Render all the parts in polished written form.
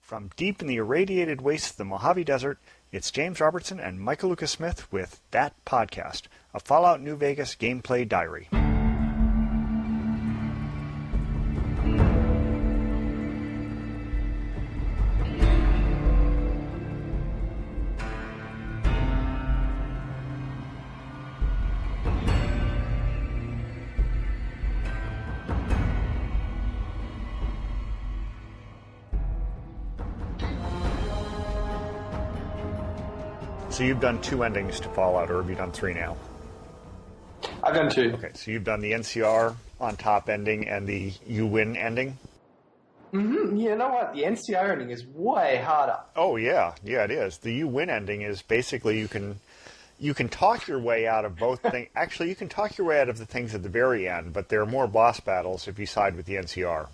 From deep in the irradiated wastes of the Mojave Desert, it's James Robertson and Michael Lucas Smith with That Podcast, a Fallout New Vegas gameplay diary. So you've done 2 endings to Fallout, or have you done 3 now? I've done 2. Okay, so you've done the NCR on top ending and the You Win ending? Mm-hmm. You know what? The NCR ending is way harder. Oh, yeah. Yeah, it is. The You Win ending is basically you can talk your way out of both things. Actually, you can talk your way out of the things at the very end, but there are more boss battles if you side with the NCR.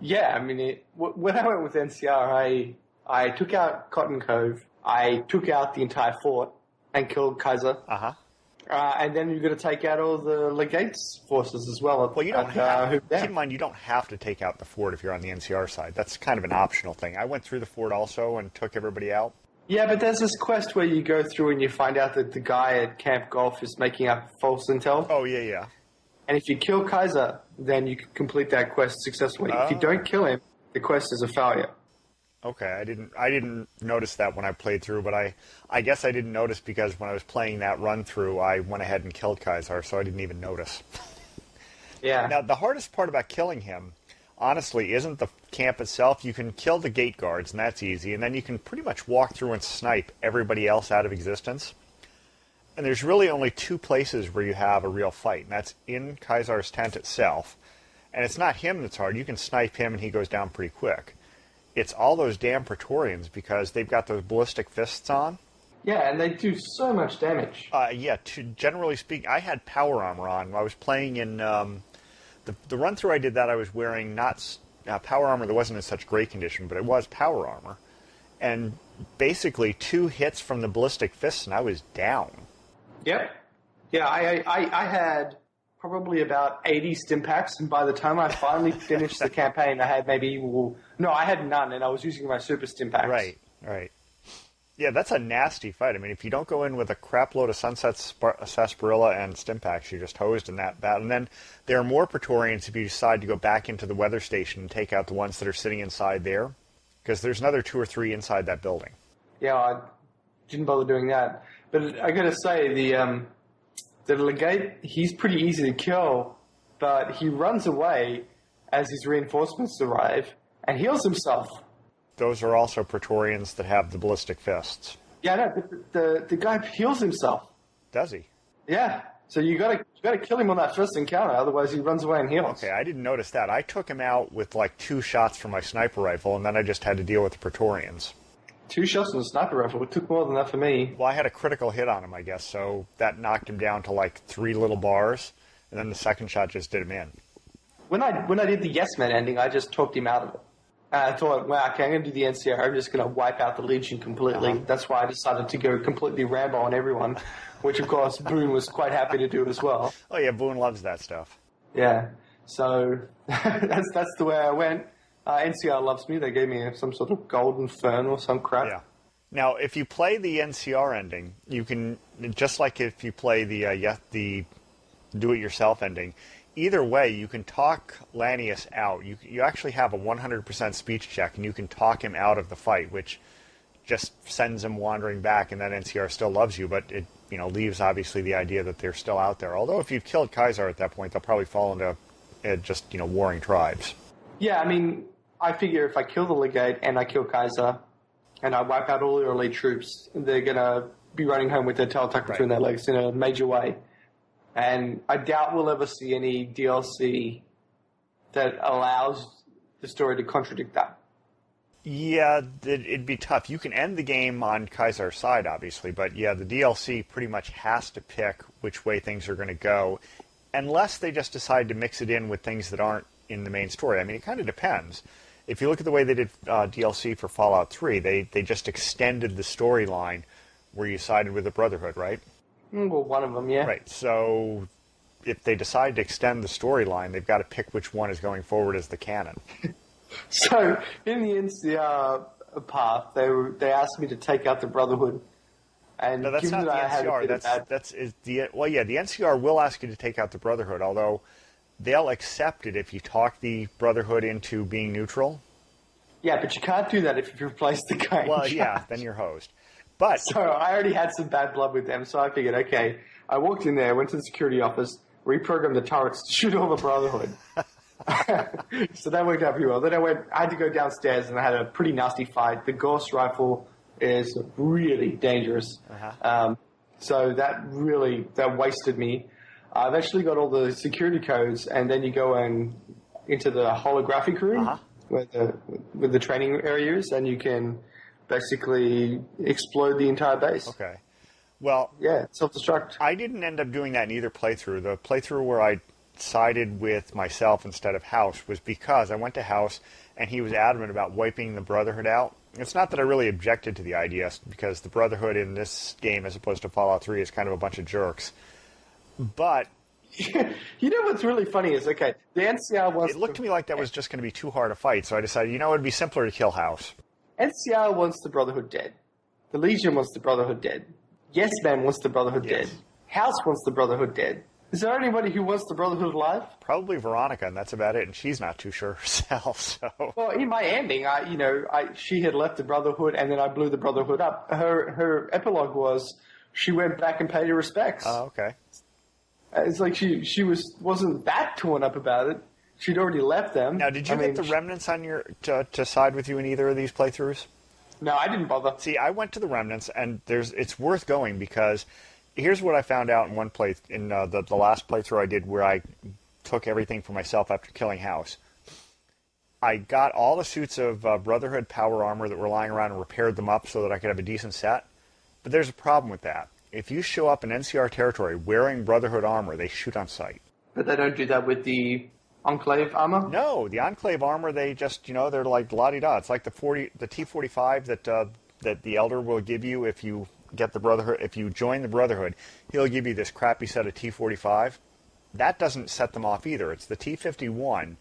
Yeah, I mean, when I went with NCR, I took out Cotton Cove. I took out the entire fort and killed Kaiser. Uh-huh. And then you're going to take out all the legate's forces as well. Well, you don't keep in mind, you don't have to take out the fort if you're on the NCR side. That's kind of an optional thing. I went through the fort also and took everybody out. Yeah, but there's this quest where you go through and you find out that the guy at Camp Golf is making up false intel. Oh, yeah, yeah. And if you kill Kaiser, then you can complete that quest successfully. If you don't kill him, the quest is a failure. Okay, I didn't notice that when I played through, but I guess I didn't notice because when I was playing that run through, I went ahead and killed Kaiser, so I didn't even notice. Yeah. Now, the hardest part about killing him, honestly, isn't the camp itself. You can kill the gate guards, and that's easy, and then you can pretty much walk through and snipe everybody else out of existence. And there's really only 2 places where you have a real fight, and that's in Kaiser's tent itself. And it's not him that's hard. You can snipe him, and he goes down pretty quick. It's all those damn Praetorians because they've got those ballistic fists on. Yeah, and they do so much damage. Yeah, generally speaking, I had power armor on. I was playing in the run-through I did that I was wearing not power armor that wasn't in such great condition, but it was power armor. And basically 2 hits from the ballistic fists and I was down. Yep. Yeah, I had probably about 80 stim packs, and by the time I finally finished the campaign, I had I had none, and I was using my super stim packs. Right. Yeah, that's a nasty fight. I mean, if you don't go in with a crap load of Sunset Sarsaparilla and stim packs, you're just hosed in that battle. And then there are more Praetorians if you decide to go back into the weather station and take out the ones that are sitting inside there, because there's another 2 or 3 inside that building. Yeah, I didn't bother doing that. But I got to say, the legate, he's pretty easy to kill, but he runs away as his reinforcements arrive and heals himself. Those are also Praetorians that have the ballistic fists. Yeah, no, but the guy heals himself. Does he? Yeah. So you gotta kill him on that first encounter, otherwise he runs away and heals. Okay, I didn't notice that. I took him out with like 2 shots from my sniper rifle, and then I just had to deal with the Praetorians. 2 shots from the sniper rifle. It took more than that for me. Well, I had a critical hit on him, I guess, so that knocked him down to like 3 little bars, and then the second shot just did him in. When I did the Yes Man ending, I just talked him out of it. I thought, wow, okay, I'm going to do the NCR. I'm just going to wipe out the Legion completely. Uh-huh. That's why I decided to go completely Rambo on everyone, which, of course, Boone was quite happy to do as well. Oh, yeah, Boone loves that stuff. Yeah, so that's the way I went. NCR loves me. They gave me some sort of golden fern or some crap. Yeah. Now, if you play the NCR ending, you can, just like if you play the do-it-yourself ending, either way, you can talk Lanius out. You actually have a 100% speech check, and you can talk him out of the fight, which just sends him wandering back, and then NCR still loves you, but it leaves, obviously, the idea that they're still out there. Although, if you've killed Kaiser at that point, they'll probably fall into just warring tribes. Yeah, I mean, I figure if I kill the legate and I kill Kaiser and I wipe out all the elite troops, they're going to be running home with their tail tucked between their legs in a major way. And I doubt we'll ever see any DLC that allows the story to contradict that. Yeah, it'd be tough. You can end the game on Kaiser's side, obviously, but yeah, the DLC pretty much has to pick which way things are going to go, unless they just decide to mix it in with things that aren't in the main story. I mean, it kind of depends. If you look at the way they did DLC for Fallout 3, they just extended the storyline where you sided with the Brotherhood, right? Well, one of them, yeah. Right, so if they decide to extend the storyline, they've got to pick which one is going forward as the canon. So, in the NCR, path, they asked me to take out the Brotherhood. And No, that's given not that the I had a NCR. bit of bad, The NCR will ask you to take out the Brotherhood, although they'll accept it if you talk the Brotherhood into being neutral. yeah, but you can't do that if you replace the guy. Well, in yeah, charge. then you're host. But So I already had some bad blood with them, so I figured, okay, I walked in there, went to the security office, reprogrammed the turrets to shoot all the Brotherhood. So that worked out pretty well. Then I had to go downstairs and I had a pretty nasty fight. The Gauss rifle is really dangerous. So that wasted me. I eventually got all the security codes, and then you go into the holographic room where the training area is, and you can basically explode the entire base. okay. Well, Yeah, self-destruct. I didn't end up doing that in either playthrough. The playthrough where I sided with myself instead of House was because I went to House and he was adamant about wiping the Brotherhood out. It's not that I really objected to the idea, because the Brotherhood in this game, as opposed to Fallout 3, is kind of a bunch of jerks. But You know what's really funny is, okay, the NCR wants it looked to me like that was just going to be too hard a fight, so I decided, it'd be simpler to kill House. NCR wants the Brotherhood dead. The Legion wants the Brotherhood dead. Yes Man wants the Brotherhood Yes. dead. House wants the Brotherhood dead. Is there anybody who wants the Brotherhood alive? Probably Veronica, and that's about it, and she's not too sure herself, so... Well, in my ending, she had left the Brotherhood, and then I blew the Brotherhood up. Her epilogue was she went back and paid her respects. Oh, okay. It's like she wasn't that torn up about it. She'd already left them. Now, did you get the remnants on to side with you in either of these playthroughs? No, I didn't bother. See, I went to the remnants, and it's worth going, because here's what I found out in the last playthrough I did, where I took everything for myself after killing House. I got all the suits of Brotherhood power armor that were lying around and repaired them up so that I could have a decent set. But there's a problem with that. If you show up in NCR territory wearing Brotherhood armor, they shoot on sight. But they don't do that with the Enclave armor? No, the Enclave armor, they just, they're like la-di-da. It's like the T-45 that the Elder will give you if you get the Brotherhood. If you join the Brotherhood, he'll give you this crappy set of T-45. That doesn't set them off either. It's the T-51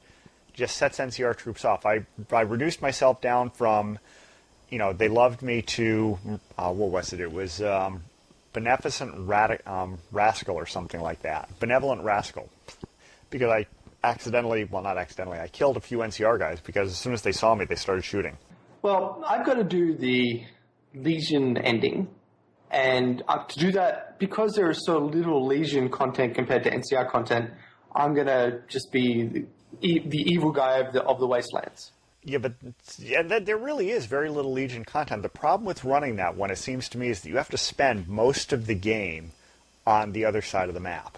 just sets NCR troops off. I reduced myself down from, they loved me to, what was it? It was Beneficent Rascal or something like that. Benevolent Rascal. Because I I killed a few NCR guys because as soon as they saw me, they started shooting. Well, I've got to do the Legion ending. And to do that, because there is so little Legion content compared to NCR content, I'm going to just be the evil guy of the Wastelands. Yeah, but there really is very little Legion content. The problem with running that one, it seems to me, is that you have to spend most of the game on the other side of the map.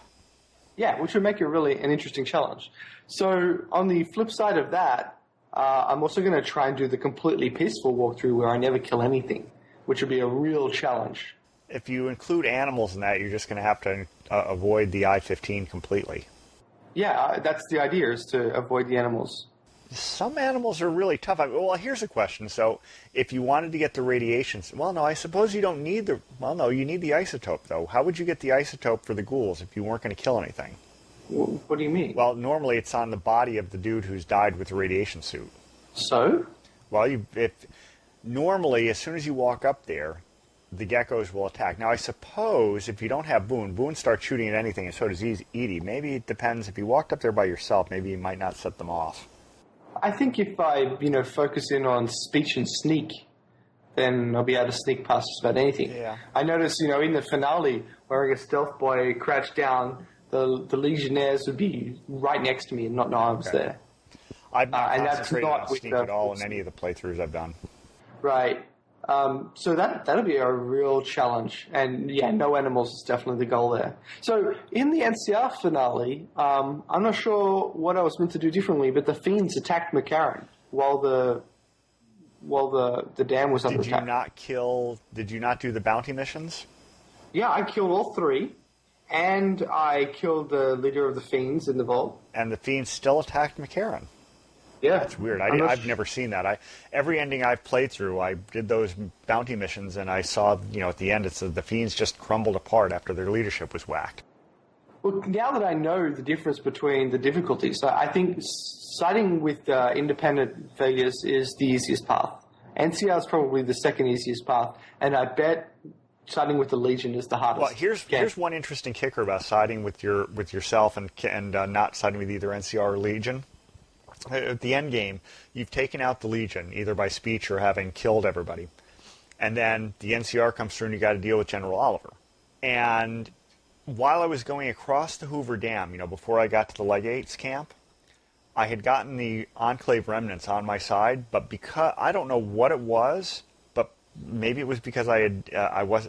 Yeah, which would make it really an interesting challenge. So on the flip side of that, I'm also going to try and do the completely peaceful walkthrough where I never kill anything, which would be a real challenge. If you include animals in that, you're just going to have to avoid the I-15 completely. Yeah, that's the idea, is to avoid the animals. Some animals are really tough. Well, here's a question. So, if you wanted to get the radiations, well, no, I suppose you don't need you need the isotope, though. How would you get the isotope for the ghouls if you weren't going to kill anything? What do you mean? Well, normally it's on the body of the dude who's died with the radiation suit. So? Well, normally, as soon as you walk up there, the geckos will attack. Now, I suppose if you don't have Boone starts shooting at anything, and so does Edie. Maybe it depends. If you walked up there by yourself, maybe you might not set them off. I think if I, focus in on speech and sneak, then I'll be able to sneak past just about anything. Yeah. I noticed, in the finale, wearing a stealth boy crouched down, the Legionnaires would be right next to me and not know I was there. I've not and that's concentrated not on with sneak at all in any of the playthroughs I've done. Right. So that'll be a real challenge. And yeah, no animals is definitely the goal there. So in the NCR finale, I'm not sure what I was meant to do differently, but the Fiends attacked McCarran while the dam was under attack. Did you not do the bounty missions? Yeah, I killed all three. And I killed the leader of the Fiends in the vault. And the Fiends still attacked McCarran. Yeah. That's weird. I've never seen that. Every ending I've played through, I did those bounty missions, and I saw, at the end, it said the Fiends just crumbled apart after their leadership was whacked. Well, now that I know the difference between the difficulties, I think siding with independent failures is the easiest path. NCR is probably the second easiest path, and I bet siding with the Legion is the hardest. Well, here's one interesting kicker about siding with yourself and not siding with either NCR or Legion. At the end game, you've taken out the Legion either by speech or having killed everybody, and then the NCR comes through and you got to deal with General Oliver. And while I was going across the Hoover Dam, before I got to the Legates camp, I had gotten the Enclave remnants on my side, but because I don't know what it was, but maybe it was because it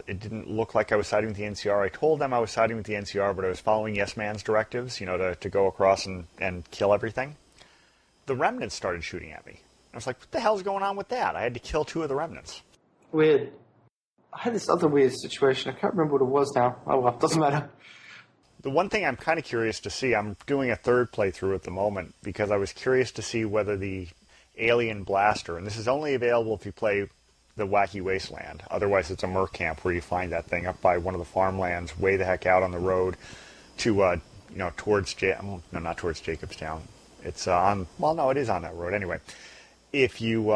didn't look like I was siding with the NCR. I told them I was siding with the NCR, but I was following Yes Man's directives, to go across and kill everything. The remnants started shooting at me. I was like, what the hell's going on with that? I had to kill 2 of the remnants. Weird. I had this other weird situation. I can't remember what it was now. Oh well, doesn't matter. The one thing I'm kind of curious to see, I'm doing a 3rd playthrough at the moment, because I was curious to see whether the alien blaster, and this is only available if you play the Wacky Wasteland. Otherwise, it's a merc camp where you find that thing up by one of the farmlands, way the heck out on the road to, towards not towards Jacobstown. It's it is on that road anyway. If you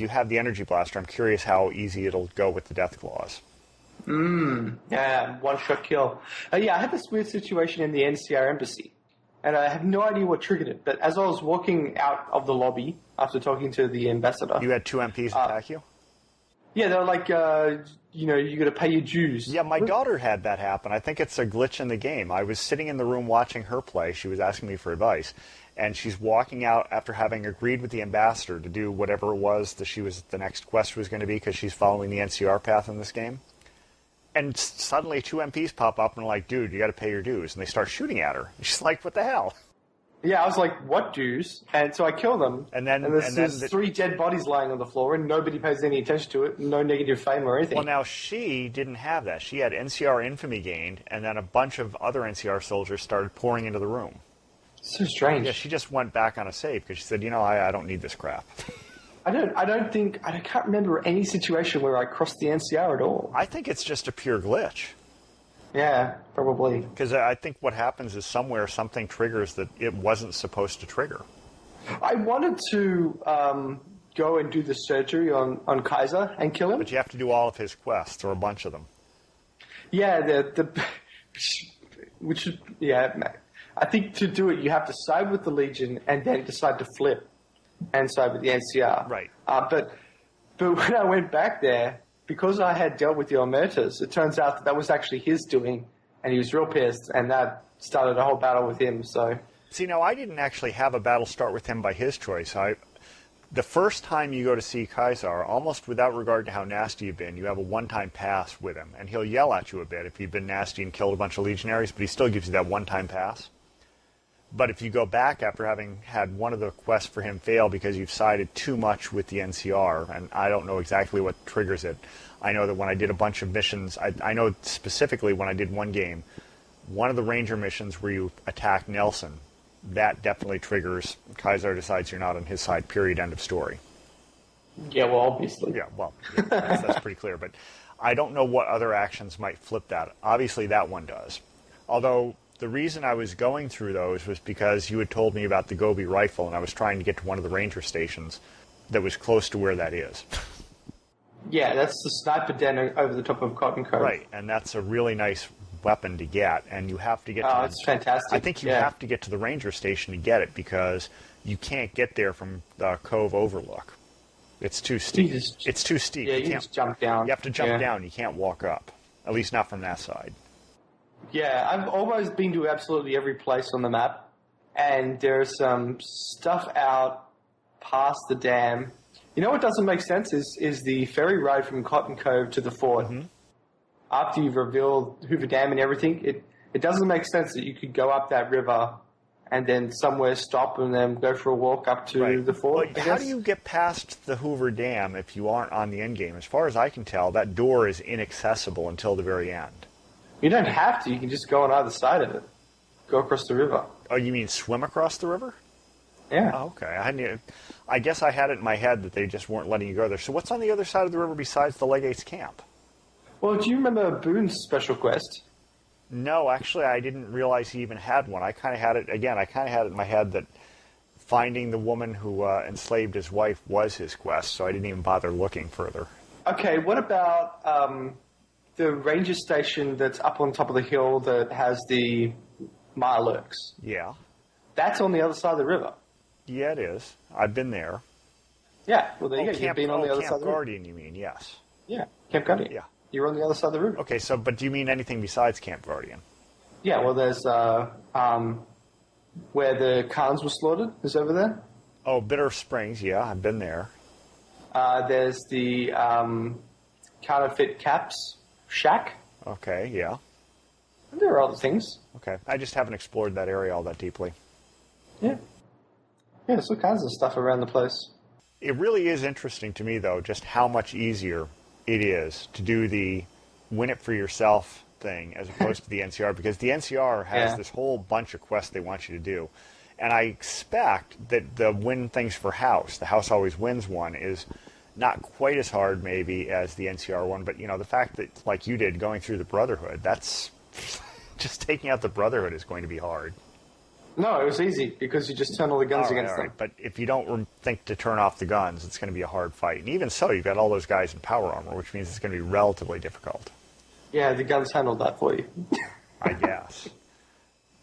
have the energy blaster, I'm curious how easy it'll go with the death claws. Yeah, one-shot kill. I had this weird situation in the NCR embassy, and I have no idea what triggered it, but as I was walking out of the lobby after talking to the ambassador... You had 2 MPs attack you? Yeah, they're like, you got to pay your dues. Yeah, my daughter had that happen. I think it's a glitch in the game. I was sitting in the room watching her play. She was asking me for advice. And she's walking out after having agreed with the ambassador to do whatever it was that the next quest was going to be, because she's following the NCR path in this game. And suddenly 2 MPs pop up and are like, dude, you got to pay your dues. And they start shooting at her. She's like, what the hell? Yeah, I was like, what dues? And so I kill them. And there's 3 dead bodies lying on the floor, and nobody pays any attention to it. No negative fame or anything. Well, now, she didn't have that. She had NCR infamy gained, and then a bunch of other NCR soldiers started pouring into the room. So strange. Yeah, she just went back on a save, because she said, I don't need this crap. I can't remember any situation where I crossed the NCR at all. I think it's just a pure glitch. Yeah, probably. Because I think what happens is somewhere something triggers that it wasn't supposed to trigger. I wanted to go and do the surgery on Kaiser and kill him. But you have to do all of his quests, or a bunch of them. Yeah, I think to do it, you have to side with the Legion and then decide to flip and side with the NCR. Right. But when I went back there, because I had dealt with the Omertas, it turns out that was actually his doing, and he was real pissed, and that started a whole battle with him. So, see, now I didn't actually have a battle start with him by his choice. The first time you go to see Kaiser, almost without regard to how nasty you've been, you have a one-time pass with him, and he'll yell at you a bit if you've been nasty and killed a bunch of legionaries, but he still gives you that one-time pass. But if you go back after having had one of the quests for him fail because you've sided too much with the NCR, and I don't know exactly what triggers it. I know that when I did a bunch of missions, I know specifically when I did one game, one of the Ranger missions where you attack Nelson, that definitely triggers Kaiser decides you're not on his side, period, end of story. Yeah, well, obviously. Yeah, that's pretty clear. But I don't know what other actions might flip that. Obviously, that one does. Although the reason I was going through those was because you had told me about the Gobi rifle, and I was trying to get to one of the ranger stations that was close to where that is. Yeah, that's the sniper den over the top of Cotton Cove. Right, and that's a really nice weapon to get, and you have to get to it's fantastic. I think you have to get to the ranger station to get it, because you can't get there from the Cove Overlook. It's too steep. It's too steep. Yeah, you just jump down. You have to jump down. You can't walk up. At least not from that side. Yeah, I've almost been to absolutely every place on the map, and there's some stuff out past the dam. You know what doesn't make sense is the ferry ride from Cotton Cove to the fort. Mm-hmm. After you've revealed Hoover Dam and everything, it doesn't make sense that you could go up that river and then somewhere stop and then go for a walk up to the fort. Well, how do you get past the Hoover Dam if you aren't on the endgame? As far as I can tell, that door is inaccessible until the very end. You don't have to. You can just go on either side of it. Go across the river. Oh, you mean swim across the river? Yeah. Oh, okay. I guess I had it in my head that they just weren't letting you go there. So what's on the other side of the river besides the Legates camp? Well, do you remember Boone's special quest? No, actually, I didn't realize he even had one. I kind of had it in my head that finding the woman who enslaved his wife was his quest, so I didn't even bother looking further. Okay, what about the ranger station that's up on top of the hill that has the Mirelurks? Yeah. That's on the other side of the river. Yeah, it is. I've been there. Yeah, well, there you go. You've been on the other side of the river. Camp Guardian, you mean, yes. Yeah, Camp Guardian. Yeah. You're on the other side of the river. Okay, so, but do you mean anything besides Camp Guardian? Yeah, well, there's where the Khans were slaughtered is over there. Oh, Bitter Springs, yeah, I've been there. There's the counterfeit caps shack. Okay, yeah. And there are other things. Okay, I just haven't explored that area all that deeply. Yeah. Yeah, there's all kinds of stuff around the place. It really is interesting to me, though, just how much easier it is to do the win it for yourself thing as opposed to the NCR, because the NCR has this whole bunch of quests they want you to do. And I expect that the win things for house, the house always wins one, is not quite as hard maybe as the NCR one, but the fact that, like you did, going through the Brotherhood, that's just taking out the Brotherhood is going to be hard. No, it was easy because you just turn all the guns against them. But if you don't think to turn off the guns, it's going to be a hard fight. And even so, you've got all those guys in power armor, which means it's going to be relatively difficult. Yeah, the guns handled that for you. I guess.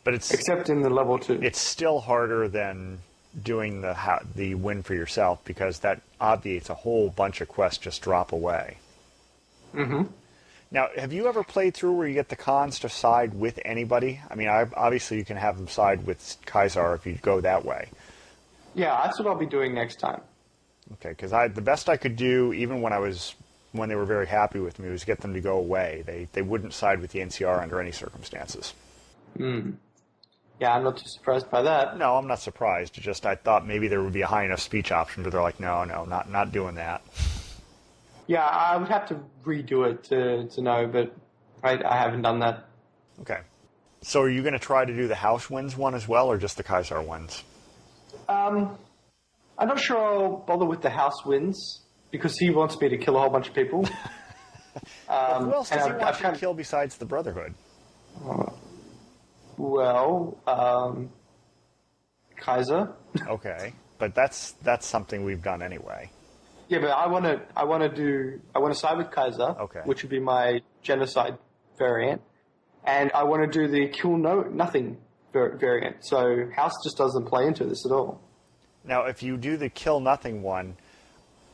But it's except in the level 2. It's still harder than doing the win for yourself, because that obviates a whole bunch of quests just drop away. Mm-hmm. Now, have you ever played through where you get the Khans to side with anybody? I mean, obviously you can have them side with Kaiser if you go that way. Yeah, that's what I'll be doing next time. Okay, because the best I could do, even when they were very happy with me, was get them to go away. They wouldn't side with the NCR under any circumstances. Hmm. Yeah, I'm not too surprised by that. No, I'm not surprised. I thought maybe there would be a high enough speech option, but they're like, no, not doing that. Yeah, I would have to redo it to know, but I haven't done that. Okay. So are you going to try to do the house wins one as well, or just the Kaiser wins? I'm not sure I'll bother with the house wins, because he wants me to kill a whole bunch of people. Who else does he want you to kill besides the Brotherhood? Kaiser. Okay, but that's something we've done anyway. Yeah, but I want to side with Kaiser, okay, which would be my genocide variant, and I want to do the kill nothing variant. So House just doesn't play into this at all. Now, if you do the kill nothing one,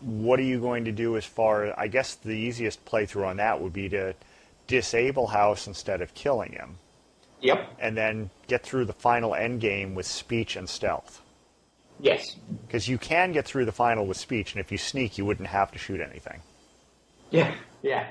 what are you going to do as far? I guess the easiest playthrough on that would be to disable House instead of killing him. Yep. And then get through the final endgame with speech and stealth. Yes. Because you can get through the final with speech, and if you sneak, you wouldn't have to shoot anything. Yeah, yeah.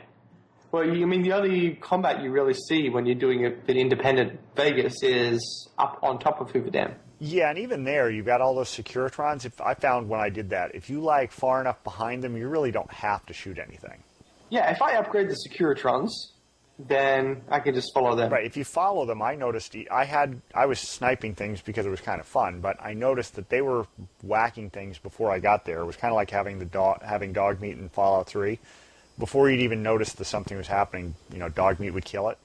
Well, the only combat you really see when you're doing an independent Vegas is up on top of Hoover Dam. Yeah, and even there, you've got all those Securitrons. I found when I did that, if you lag far enough behind them, you really don't have to shoot anything. Yeah, if I upgrade the Securitrons, then I can just follow them. Right, if you follow them, I noticed I was sniping things because it was kind of fun, but I noticed that they were whacking things before I got there. It was kind of like having dog meat in Fallout 3. Before you'd even notice that something was happening, dog meat would kill it.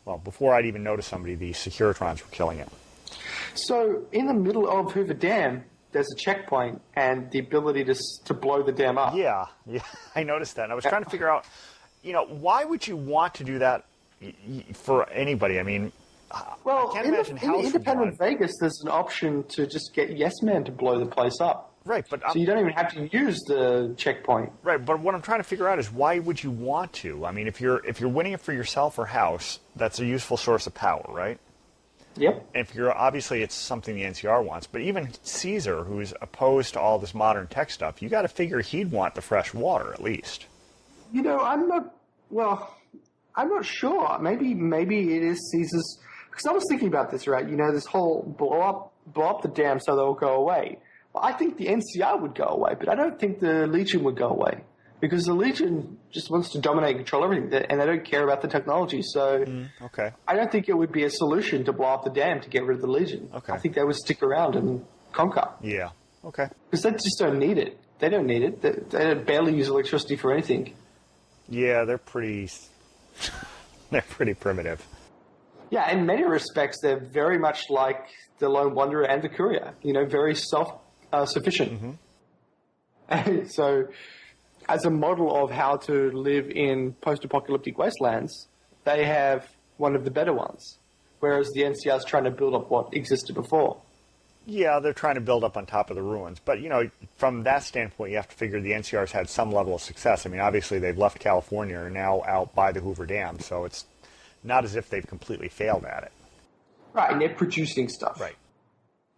Well, before I'd even notice somebody, the Securitrons were killing it. So, in the middle of Hoover Dam, there's a checkpoint and the ability to blow the dam up. Yeah, I noticed that. And I was trying to figure out, why would you want to do that for anybody? I mean, well, I can't imagine how. In independent Vegas, there's an option to just get Yes Man to blow the place up. Right, but so you don't even have to use the checkpoint. Right, but what I'm trying to figure out is why would you want to? I mean, if you're winning it for yourself or House, that's a useful source of power, right? Yep. And if obviously it's something the NCR wants, but even Caesar, who's opposed to all this modern tech stuff, you got to figure he'd want the fresh water at least. I'm not sure. Maybe it is Caesar's, because I was thinking about this, right? This whole blow up the dam so they'll go away. Well, I think the NCR would go away, but I don't think the Legion would go away, because the Legion just wants to dominate and control everything, and they don't care about the technology. So okay. I don't think it would be a solution to blow up the dam to get rid of the Legion. Okay. I think they would stick around and conquer. Yeah. Okay. Because they just don't need it. They don't need it. They barely use electricity for anything. Yeah, they're pretty primitive. Yeah, in many respects, they're very much like the Lone Wanderer and the Courier. Very self-sufficient. Mm-hmm. And so, as a model of how to live in post-apocalyptic wastelands, they have one of the better ones, whereas the NCR is trying to build up what existed before. Yeah, they're trying to build up on top of the ruins. But, from that standpoint, you have to figure the NCR's had some level of success. I mean, obviously, they've left California and are now out by the Hoover Dam, so it's not as if they've completely failed at it. Right, and they're producing stuff. Right.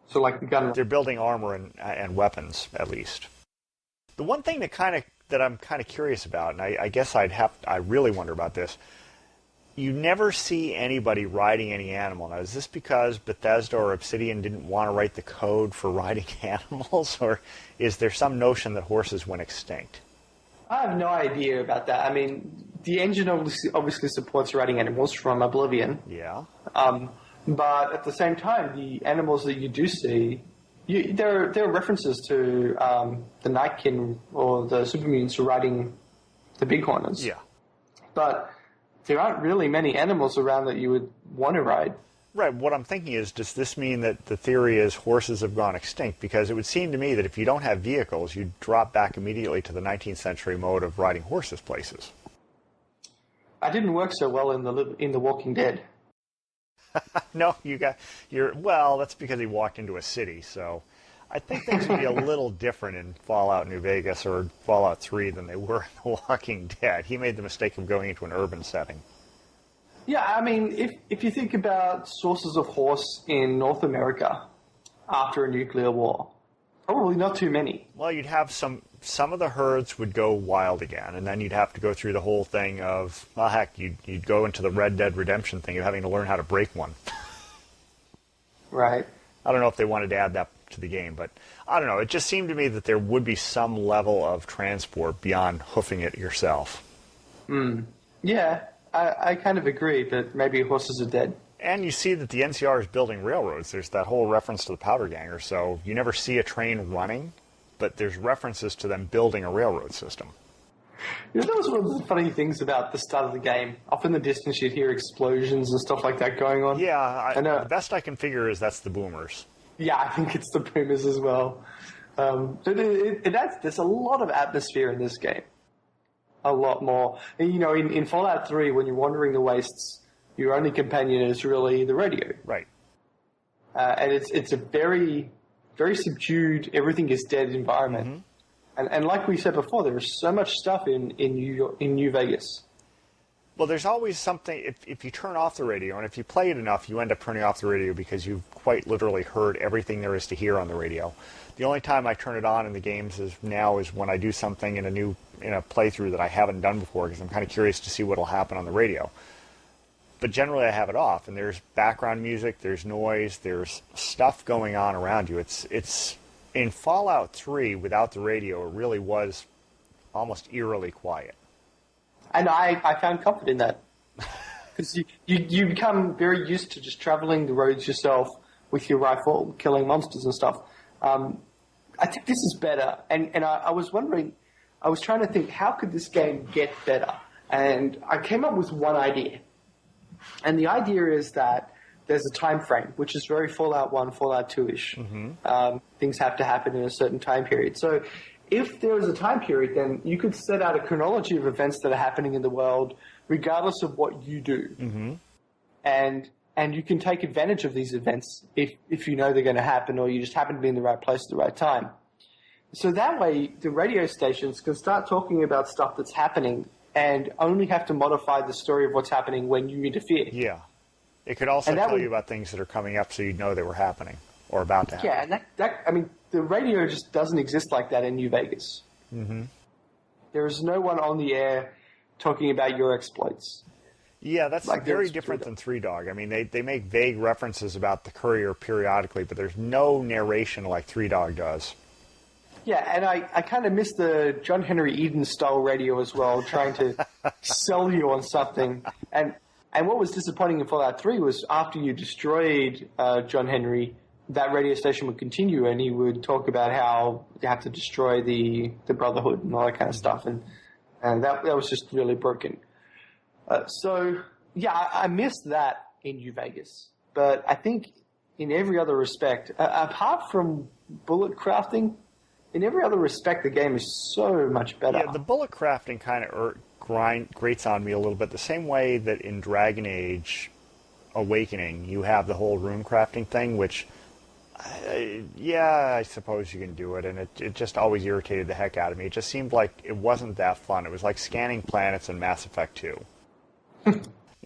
So, like the gun... They're building armor and weapons, at least. The one thing that I'm kind of curious about, and I guess I really wonder about this, you never see anybody riding any animal. Now, is this because Bethesda or Obsidian didn't want to write the code for riding animals, or is there some notion that horses went extinct? I have no idea about that. I mean, the engine obviously supports riding animals from Oblivion. Yeah. But at the same time, the animals that you do see, there are references to the Nightkin or the Supermutants riding the Bighorners. Yeah. But there aren't really many animals around that you would want to ride. Right. What I'm thinking is, does this mean that the theory is horses have gone extinct? Because it would seem to me that if you don't have vehicles, you drop back immediately to the 19th century mode of riding horses places. That didn't work so well in the Walking Dead. No, well, that's because he walked into a city, so I think things would be a little different in Fallout New Vegas or Fallout 3 than they were in The Walking Dead. He made the mistake of going into an urban setting. Yeah, I mean, if you think about sources of horse in North America after a nuclear war, probably not too many. Well, you'd have some of the herds would go wild again, and then you'd have to go through the whole thing of, well, heck, you'd go into the Red Dead Redemption thing of having to learn how to break one. Right. I don't know if they wanted to add that to the game, but I don't know. It just seemed to me that there would be some level of transport beyond hoofing it yourself. Yeah, I kind of agree that maybe horses are dead. And you see that the NCR is building railroads. There's that whole reference to the powder ganger, so you never see a train running, but there's references to them building a railroad system. That was one of the funny things about the start of the game. Up in the distance, you'd hear explosions and stuff like that going on. Yeah, the best I can figure is that's the boomers. Yeah, I think it's the boomers as well. There's a lot of atmosphere in this game. A lot more. And, in Fallout 3, when you're wandering the wastes, your only companion is really the radio. Right. And it's a very, very subdued, everything is dead environment. Mm-hmm. And like we said before, there is so much stuff in New Vegas. Well, there's always something, if you turn off the radio, and if you play it enough, you end up turning off the radio because you've quite literally heard everything there is to hear on the radio. The only time I turn it on in the games is when I do something in a playthrough that I haven't done before, because I'm kind of curious to see what will happen on the radio. But generally I have it off, and there's background music, there's noise, there's stuff going on around you. It's in Fallout 3, without the radio, it really was almost eerily quiet. And I found comfort in that. Because you become very used to just traveling the roads yourself with your rifle, killing monsters and stuff. I think this is better. And I was wondering, I was trying to think, how could this game get better? And I came up with one idea. And the idea is that there's a time frame, which is very Fallout 1, Fallout 2-ish. Mm-hmm. Things have to happen in a certain time period. So if there is a time period, then you could set out a chronology of events that are happening in the world, regardless of what you do. Mm-hmm. And you can take advantage of these events if you know they're going to happen, or you just happen to be in the right place at the right time. So that way, the radio stations can start talking about stuff that's happening and only have to modify the story of what's happening when you interfere. Yeah. It could also tell you about things that are coming up so you'd know they were happening or about to happen. Yeah, and I mean, the radio just doesn't exist like that in New Vegas. Mm-hmm. There is no one on the air talking about your exploits. Yeah, that's very different than Three Dog. I mean, they make vague references about the Courier periodically, but there's no narration like Three Dog does. Yeah, and I kind of miss the John Henry Eden-style radio as well, trying to sell you on something. And what was disappointing in Fallout 3 was after you destroyed John Henry, that radio station would continue, and he would talk about how you have to destroy the Brotherhood and all that kind of stuff. And that was just really broken. So, yeah, I missed that in New Vegas. But I think in every other respect, apart from bullet crafting, in every other respect, the game is so much better. Yeah, the bullet crafting kind of grates on me a little bit. The same way that in Dragon Age Awakening, you have the whole rune crafting thing, which, I suppose you can do it, and it just always irritated the heck out of me. It just seemed like it wasn't that fun. It was like scanning planets in Mass Effect 2.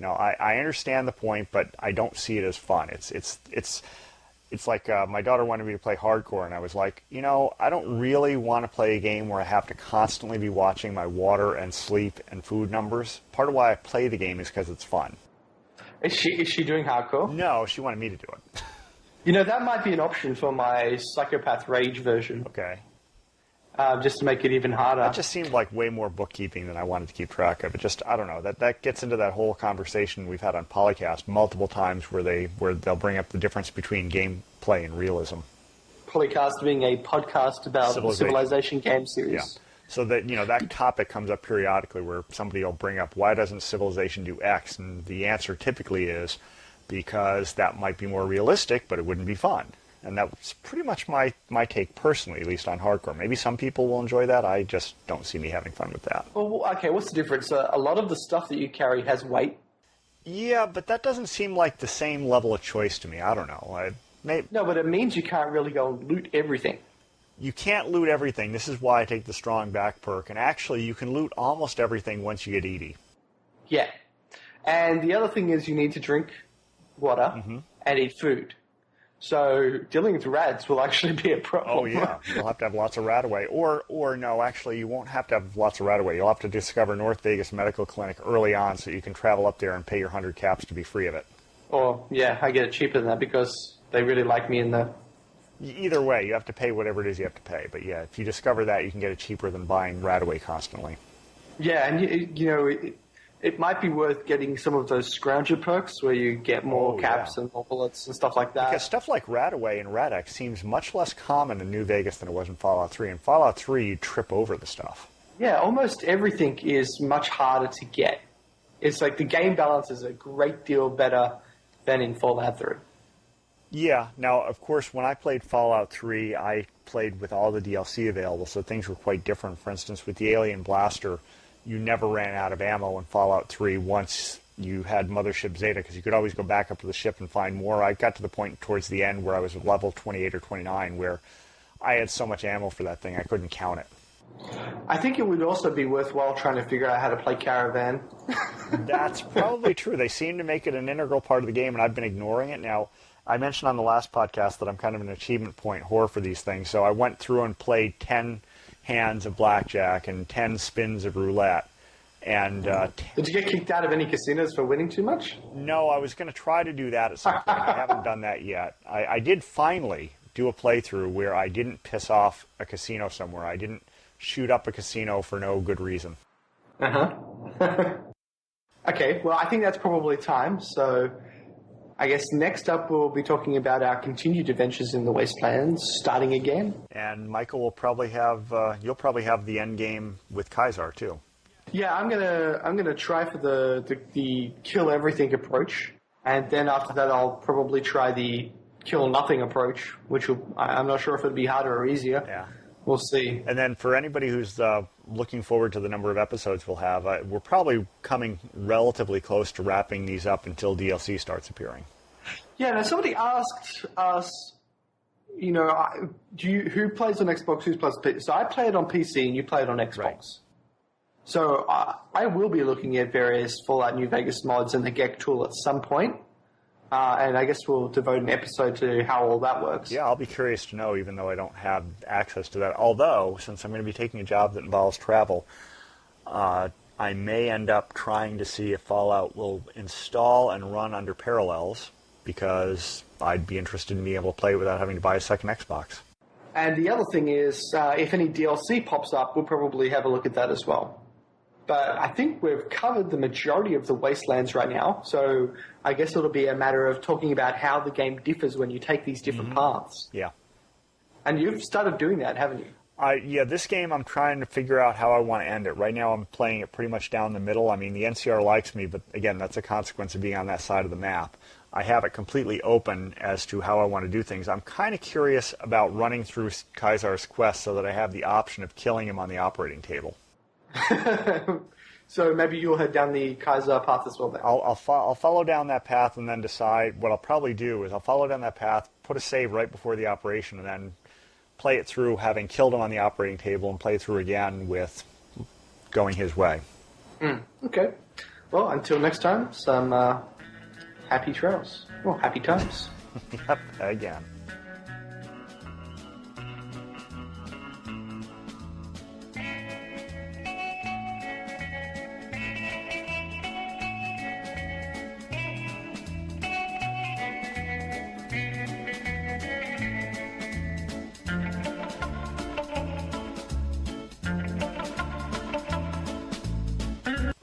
I understand the point, but I don't see it as fun. It's like my daughter wanted me to play hardcore, and I was like, I don't really want to play a game where I have to constantly be watching my water and sleep and food numbers. Part of why I play the game is because it's fun. Is she doing hardcore? No, she wanted me to do it. That might be an option for my Psychopath Rage version. Okay. Just to make it even harder. It just seemed like way more bookkeeping than I wanted to keep track of. It just, I don't know, that gets into that whole conversation we've had on Polycast multiple times where they'll bring up the difference between gameplay and realism. Polycast being a podcast about the Civilization game series. Yeah. So that, that topic comes up periodically where somebody will bring up, why doesn't Civilization do X? And the answer typically is, because that might be more realistic, but it wouldn't be fun. And that's pretty much my take personally, at least on hardcore. Maybe some people will enjoy that. I just don't see me having fun with that. Well, okay, what's the difference? A lot of the stuff that you carry has weight. Yeah, but that doesn't seem like the same level of choice to me. I don't know. No, but it means you can't really go loot everything. You can't loot everything. This is why I take the strong back perk. And actually, you can loot almost everything once you get ED. Yeah. And the other thing is you need to drink water and eat food. So dealing with rats will actually be a problem. Oh, yeah. You'll have to have lots of rat-away. Or no, actually, you won't have to have lots of rat-away. You'll have to discover North Vegas Medical Clinic early on so you can travel up there and pay your 100 caps to be free of it. Or, yeah, I get it cheaper than that because they really like me in the... Either way, you have to pay whatever it is you have to pay. But, yeah, if you discover that, you can get it cheaper than buying rat-away constantly. Yeah, and, it might be worth getting some of those scrounger perks where you get more caps and more bullets and stuff like that. Because stuff like Rat-Away and Rat-X seems much less common in New Vegas than it was in Fallout 3. In Fallout 3, you trip over the stuff. Yeah, almost everything is much harder to get. It's like the game balance is a great deal better than in Fallout 3. Yeah. Now, of course, when I played Fallout 3, I played with all the DLC available, so things were quite different. For instance, with the Alien Blaster, you never ran out of ammo in Fallout 3 once you had Mothership Zeta, because you could always go back up to the ship and find more. I got to the point towards the end where I was at level 28 or 29 where I had so much ammo for that thing I couldn't count it. I think it would also be worthwhile trying to figure out how to play Caravan. That's probably true. They seem to make it an integral part of the game, and I've been ignoring it. Now, I mentioned on the last podcast that I'm kind of an achievement point whore for these things, so I went through and played 10 hands of blackjack and 10 spins of roulette. And did you get kicked out of any casinos for winning too much? No, I was going to try to do that at some point. I haven't done that yet. I did finally do a playthrough where I didn't piss off a casino somewhere. I didn't shoot up a casino for no good reason. Okay, well, I think that's probably time. So I guess next up we'll be talking about our continued adventures in the Wastelands, starting again. And Michael will probably have you'll probably have the end game with Kaisar too. Yeah, I'm gonna try for the kill everything approach, and then after that I'll probably try the kill nothing approach, which I'm not sure if it'll be harder or easier. Yeah. We'll see. And then for anybody who's looking forward to the number of episodes we'll have, we're probably coming relatively close to wrapping these up until DLC starts appearing. Yeah, now somebody asked us, who plays on Xbox, who plays on PC? So I play it on PC and you play it on Xbox. Right. So I will be looking at various Fallout New Vegas mods and the GEC tool at some point. And I guess we'll devote an episode to how all that works. Yeah, I'll be curious to know, even though I don't have access to that. Although, since I'm going to be taking a job that involves travel, I may end up trying to see if Fallout will install and run under Parallels, because I'd be interested in being able to play it without having to buy a second Xbox. And the other thing is, if any DLC pops up, we'll probably have a look at that as well. But I think we've covered the majority of the Wastelands right now, so I guess it'll be a matter of talking about how the game differs when you take these different paths. Yeah. And you've started doing that, haven't you? Yeah, this game I'm trying to figure out how I want to end it. Right now I'm playing it pretty much down the middle. I mean, the NCR likes me, but again, that's a consequence of being on that side of the map. I have it completely open as to how I want to do things. I'm kind of curious about running through Kaisar's quest so that I have the option of killing him on the operating table. So maybe you'll head down the Kaiser path as well then. I'll follow down that path and then decide. What I'll probably do is I'll follow down that path, put a save right before the operation, and then play it through having killed him on the operating table and play through again with going his way. Okay. Well, until next time, some happy trails. Well, happy times. Yep, again.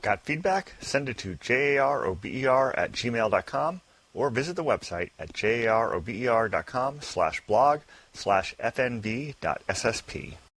Got feedback? Send it to jarober@gmail.com or visit the website at jarober.com/blog/fnv.ssp.